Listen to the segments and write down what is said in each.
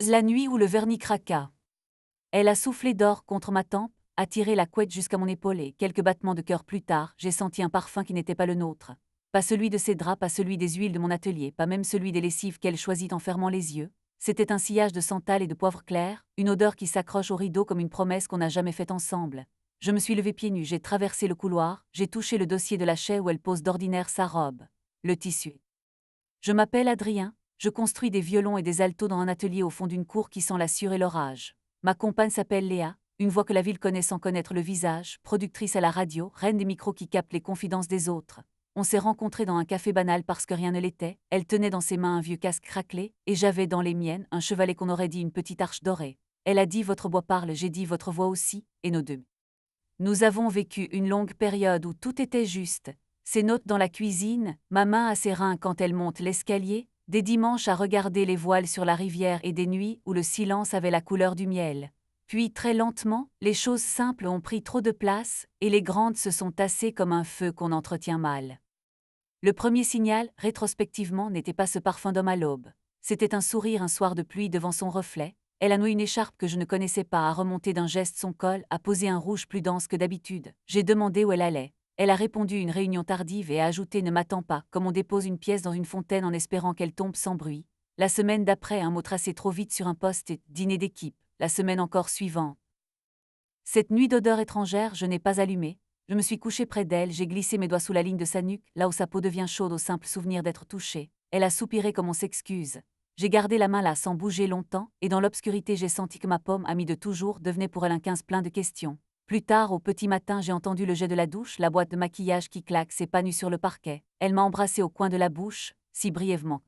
La nuit où le vernis craqua. Elle a soufflé d'or contre ma tempe, a tiré la couette jusqu'à mon épaule et, quelques battements de cœur plus tard, j'ai senti un parfum qui n'était pas le nôtre. Pas celui de ses draps, pas celui des huiles de mon atelier, pas même celui des lessives qu'elle choisit en fermant les yeux. C'était un sillage de santal et de poivre clair, une odeur qui s'accroche au rideau comme une promesse qu'on n'a jamais faite ensemble. Je me suis levée pieds nus, j'ai traversé le couloir, j'ai touché le dossier de la chaise où elle pose d'ordinaire sa robe. Le tissu. Je m'appelle Adrien, je construis des violons et des altos dans un atelier au fond d'une cour qui sent la sueur et l'orage. Ma compagne s'appelle Léa, une voix que la ville connaît sans connaître le visage, productrice à la radio, reine des micros qui captent les confidences des autres. On s'est rencontrés dans un café banal parce que rien ne l'était, elle tenait dans ses mains un vieux casque craquelé, et j'avais dans les miennes un chevalet qu'on aurait dit une petite arche dorée. Elle a dit votre voix parle, j'ai dit votre voix aussi, et nos deux. Nous avons vécu une longue période où tout était juste. Ses notes dans la cuisine, ma main à ses reins quand elle monte l'escalier, des dimanches à regarder les voiles sur la rivière et des nuits où le silence avait la couleur du miel. Puis très lentement, les choses simples ont pris trop de place et les grandes se sont tassées comme un feu qu'on entretient mal. Le premier signal, rétrospectivement, n'était pas ce parfum d'homme à l'aube. C'était un sourire un soir de pluie devant son reflet. Elle a noué une écharpe que je ne connaissais pas, a remonté d'un geste son col, a posé un rouge plus dense que d'habitude. J'ai demandé où elle allait. Elle a répondu une réunion tardive et a ajouté ne m'attends pas, comme on dépose une pièce dans une fontaine en espérant qu'elle tombe sans bruit. La semaine d'après, un mot tracé trop vite sur un post-it, dîner d'équipe. La semaine encore suivante. Cette nuit d'odeur étrangère, je n'ai pas allumé. Je me suis couché près d'elle, j'ai glissé mes doigts sous la ligne de sa nuque, là où sa peau devient chaude au simple souvenir d'être touchée. Elle a soupiré comme on s'excuse. J'ai gardé la main là sans bouger longtemps, et dans l'obscurité j'ai senti que ma pomme, amie de toujours, devenait pour elle un 15 plein de questions. Plus tard, au petit matin, j'ai entendu le jet de la douche, la boîte de maquillage qui claque, ses pas nus sur le parquet. Elle m'a embrassé au coin de la bouche, si brièvement.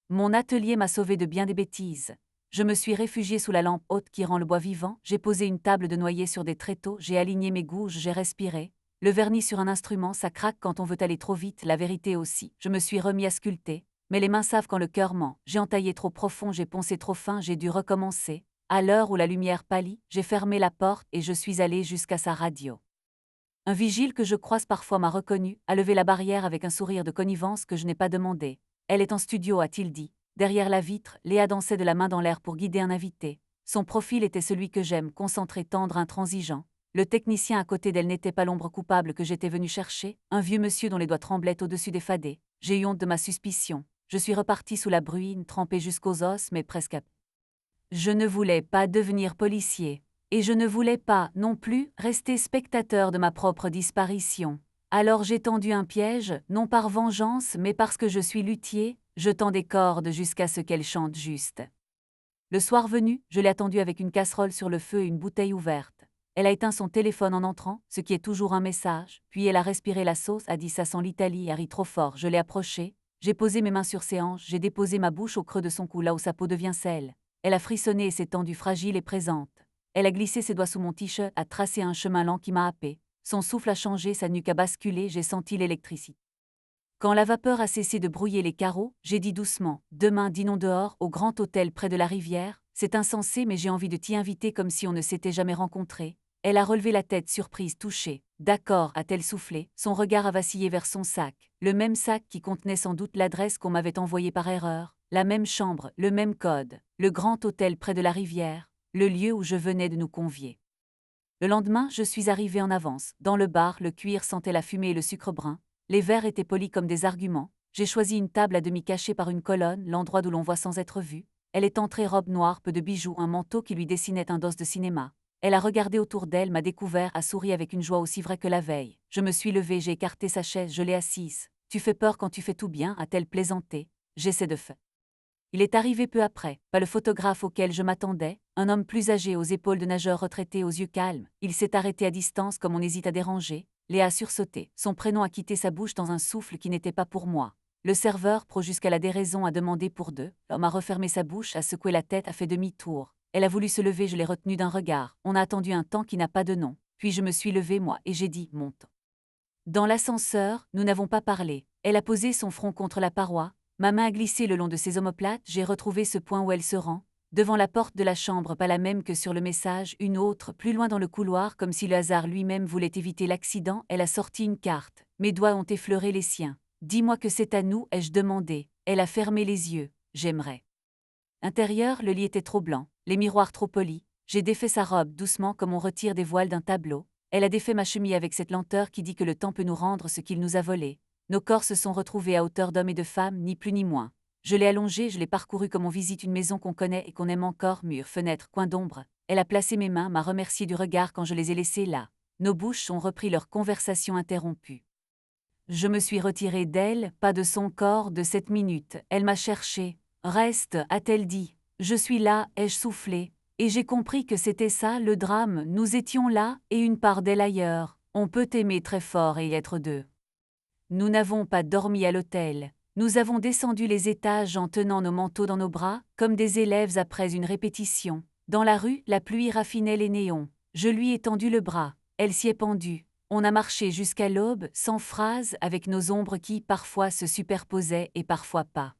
Mon atelier m'a sauvé de bien des bêtises. Je me suis réfugiée sous la lampe haute qui rend le bois vivant, j'ai posé une table de noyer sur des tréteaux, j'ai aligné mes gouges, j'ai respiré. Le vernis sur un instrument, ça craque quand on veut aller trop vite, la vérité aussi. Je me suis remis à sculpter, mais les mains savent quand le cœur ment. J'ai entaillé trop profond, j'ai poncé trop fin, j'ai dû recommencer. À l'heure où la lumière pâlit, j'ai fermé la porte et je suis allée jusqu'à sa radio. Un vigile que je croise parfois m'a reconnu, a levé la barrière avec un sourire de connivence que je n'ai pas demandé. Elle est en studio, a-t-il dit. Derrière la vitre, Léa dansait de la main dans l'air pour guider un invité. Son profil était celui que j'aime, concentré, tendre, intransigeant. Le technicien à côté d'elle n'était pas l'ombre coupable que j'étais venu chercher, un vieux monsieur dont les doigts tremblaient au-dessus des fadets. J'ai eu honte de ma suspicion. Je suis reparti sous la bruine, trempé jusqu'aux os, mais presque à... Je ne voulais pas devenir policier. Et je ne voulais pas, non plus, rester spectateur de ma propre disparition. Alors j'ai tendu un piège, non par vengeance, mais parce que je suis luthier, jetant des cordes jusqu'à ce qu'elles chantent juste. Le soir venu, je l'ai attendue avec une casserole sur le feu et une bouteille ouverte. Elle a éteint son téléphone en entrant, ce qui est toujours un message, puis elle a respiré la sauce, a dit ça sent l'Italie, a ri trop fort, je l'ai approchée, j'ai posé mes mains sur ses hanches, j'ai déposé ma bouche au creux de son cou là où sa peau devient sel. Elle a frissonné et s'est tendue fragile et présente. Elle a glissé ses doigts sous mon t-shirt, a tracé un chemin lent qui m'a happé. Son souffle a changé, sa nuque a basculé, j'ai senti l'électricité. Quand la vapeur a cessé de brouiller les carreaux, j'ai dit doucement « Demain, dînons dehors, au grand hôtel près de la rivière. C'est insensé mais j'ai envie de t'y inviter comme si on ne s'était jamais rencontrés. » Elle a relevé la tête surprise, touchée. « D'accord » a-t-elle soufflé, son regard a vacillé vers son sac. Le même sac qui contenait sans doute l'adresse qu'on m'avait envoyée par erreur. La même chambre, le même code. Le grand hôtel près de la rivière. Le lieu où je venais de nous convier. Le lendemain, je suis arrivée en avance. Dans le bar, le cuir sentait la fumée et le sucre brun. Les verres étaient polis comme des arguments. J'ai choisi une table à demi cachée par une colonne, l'endroit d'où l'on voit sans être vu. Elle est entrée robe noire, peu de bijoux, un manteau qui lui dessinait un dos de cinéma. Elle a regardé autour d'elle, m'a découvert, a souri avec une joie aussi vraie que la veille. Je me suis levée, j'ai écarté sa chaise, je l'ai assise. « Tu fais peur quand tu fais tout bien » a-t-elle plaisanté. J'essaie de faire. Il est arrivé peu après, pas le photographe auquel je m'attendais, un homme plus âgé aux épaules de nageur retraité aux yeux calmes. Il s'est arrêté à distance comme on hésite à déranger. Léa a sursauté. Son prénom a quitté sa bouche dans un souffle qui n'était pas pour moi. Le serveur, pro jusqu'à la déraison, a demandé pour deux. L'homme a refermé sa bouche, a secoué la tête, a fait demi-tour. Elle a voulu se lever, je l'ai retenue d'un regard. On a attendu un temps qui n'a pas de nom. Puis je me suis levée, moi, et j'ai dit « Monte ». Dans l'ascenseur, nous n'avons pas parlé. Elle a posé son front contre la paroi. Ma main a glissé le long de ses omoplates, j'ai retrouvé ce point où elle se rend. Devant la porte de la chambre, pas la même que sur le message, une autre, plus loin dans le couloir, comme si le hasard lui-même voulait éviter l'accident, elle a sorti une carte. Mes doigts ont effleuré les siens. « Dis-moi que c'est à nous » ai-je demandé. Elle a fermé les yeux. « J'aimerais. » Intérieur, le lit était trop blanc, les miroirs trop polis. J'ai défait sa robe doucement comme on retire des voiles d'un tableau. Elle a défait ma chemise avec cette lenteur qui dit que le temps peut nous rendre ce qu'il nous a volé. Nos corps se sont retrouvés à hauteur d'hommes et de femmes, ni plus ni moins. Je l'ai allongée, je l'ai parcourue comme on visite une maison qu'on connaît et qu'on aime encore, murs, fenêtres, coins d'ombre. Elle a placé mes mains, m'a remercié du regard quand je les ai laissées là. Nos bouches ont repris leur conversation interrompue. Je me suis retirée d'elle, pas de son corps, de cette minute. Elle m'a cherché. Reste, a-t-elle dit. Je suis là, ai-je soufflé. Et j'ai compris que c'était ça, le drame. Nous étions là, et une part d'elle ailleurs. On peut aimer très fort et y être deux. Nous n'avons pas dormi à l'hôtel. Nous avons descendu les étages en tenant nos manteaux dans nos bras, comme des élèves après une répétition. Dans la rue, la pluie raffinait les néons. Je lui ai tendu le bras. Elle s'y est pendue. On a marché jusqu'à l'aube, sans phrase, avec nos ombres qui, parfois, se superposaient et parfois pas.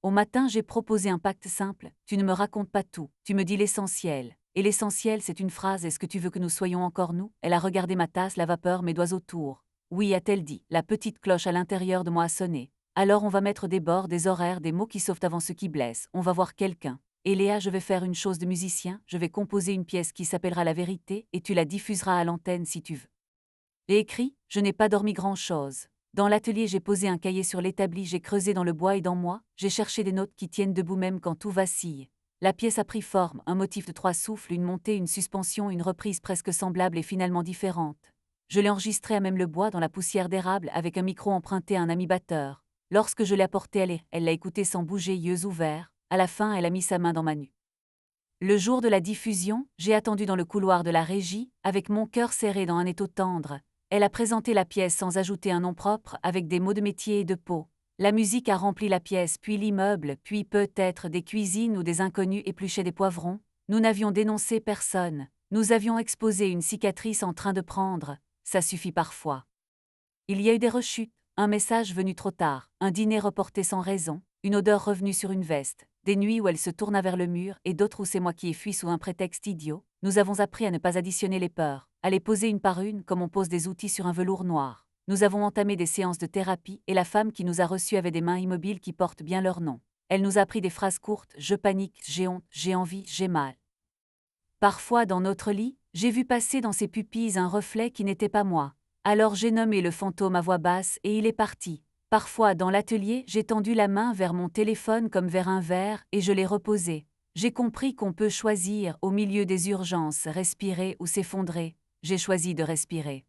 Au matin, j'ai proposé un pacte simple. Tu ne me racontes pas tout. Tu me dis l'essentiel. Et l'essentiel, c'est une phrase. Est-ce que tu veux que nous soyons encore nous? Elle a regardé ma tasse, la vapeur, mes doigts autour. Oui, a-t-elle dit. La petite cloche à l'intérieur de moi a sonné. Alors on va mettre des bords, des horaires, des mots qui sauvent avant ceux qui blessent. On va voir quelqu'un. Et Léa, je vais faire une chose de musicien. Je vais composer une pièce qui s'appellera La Vérité et tu la diffuseras à l'antenne si tu veux. J'ai écrit, je n'ai pas dormi grand-chose. Dans l'atelier, j'ai posé un cahier sur l'établi, j'ai creusé dans le bois et dans moi, j'ai cherché des notes qui tiennent debout même quand tout vacille. La pièce a pris forme, un motif de 3 souffles, une montée, une suspension, une reprise presque semblable et finalement différente. Je l'ai enregistré à même le bois dans la poussière d'érable avec un micro emprunté à un ami batteur. Lorsque je l'ai apporté, elle l'a écouté sans bouger, yeux ouverts. À la fin, elle a mis sa main dans ma nuque. Le jour de la diffusion, j'ai attendu dans le couloir de la régie, avec mon cœur serré dans un étau tendre. Elle a présenté la pièce sans ajouter un nom propre, avec des mots de métier et de peau. La musique a rempli la pièce, puis l'immeuble, puis peut-être des cuisines où des inconnus épluchaient des poivrons. Nous n'avions dénoncé personne. Nous avions exposé une cicatrice en train de prendre. Ça suffit parfois. Il y a eu des rechutes, un message venu trop tard, un dîner reporté sans raison, une odeur revenue sur une veste, des nuits où elle se tourna vers le mur et d'autres où c'est moi qui ai fui sous un prétexte idiot. Nous avons appris à ne pas additionner les peurs, à les poser une par une comme on pose des outils sur un velours noir. Nous avons entamé des séances de thérapie et la femme qui nous a reçus avait des mains immobiles qui portent bien leur nom. Elle nous a appris des phrases courtes, je panique, j'ai honte, j'ai envie, j'ai mal. Parfois dans notre lit, j'ai vu passer dans ses pupilles un reflet qui n'était pas moi. Alors j'ai nommé le fantôme à voix basse et il est parti. Parfois dans l'atelier, j'ai tendu la main vers mon téléphone comme vers un verre et je l'ai reposé. J'ai compris qu'on peut choisir, au milieu des urgences, respirer ou s'effondrer. J'ai choisi de respirer.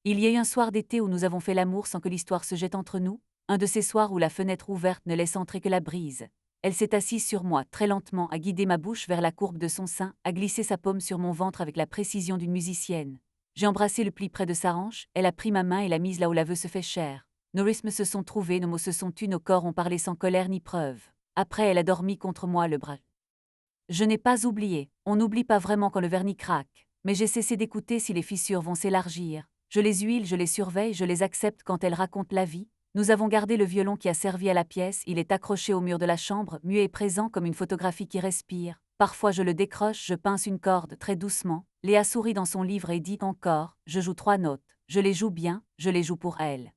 Il y a eu un soir d'été où nous avons fait l'amour sans que l'histoire se jette entre nous, un de ces soirs où la fenêtre ouverte ne laisse entrer que la brise. Elle s'est assise sur moi, très lentement, a guidé ma bouche vers la courbe de son sein, a glissé sa paume sur mon ventre avec la précision d'une musicienne. J'ai embrassé le pli près de sa hanche, elle a pris ma main et l'a mise là où l'aveu se fait chair. Nos rythmes se sont trouvés, nos mots se sont tus, nos corps ont parlé sans colère ni preuve. Après, elle a dormi contre moi le bras. Je n'ai pas oublié, on n'oublie pas vraiment quand le vernis craque, mais j'ai cessé d'écouter si les fissures vont s'élargir. Je les huile, je les surveille, je les accepte quand elles racontent la vie. Nous avons gardé le violon qui a servi à la pièce, il est accroché au mur de la chambre, muet et présent comme une photographie qui respire. Parfois je le décroche, je pince une corde très doucement. Léa sourit dans son livre et dit encore, je joue 3 notes, je les joue bien, je les joue pour elle.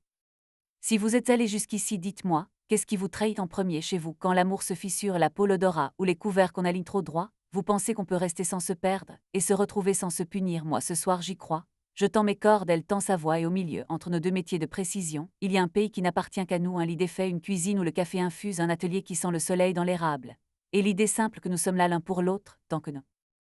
Si vous êtes allé jusqu'ici, dites-moi, qu'est-ce qui vous trahit en premier chez vous quand l'amour se fissure, la peau, l'odorat ou les couverts qu'on aligne trop droit? Vous pensez qu'on peut rester sans se perdre et se retrouver sans se punir? Moi ce soir j'y crois. Je tends mes cordes, elle tend sa voix et au milieu, entre nos deux métiers de précision, il y a un pays qui n'appartient qu'à nous, un lit défait, une cuisine où le café infuse, un atelier qui sent le soleil dans l'érable. Et l'idée simple que nous sommes là l'un pour l'autre, tant que nous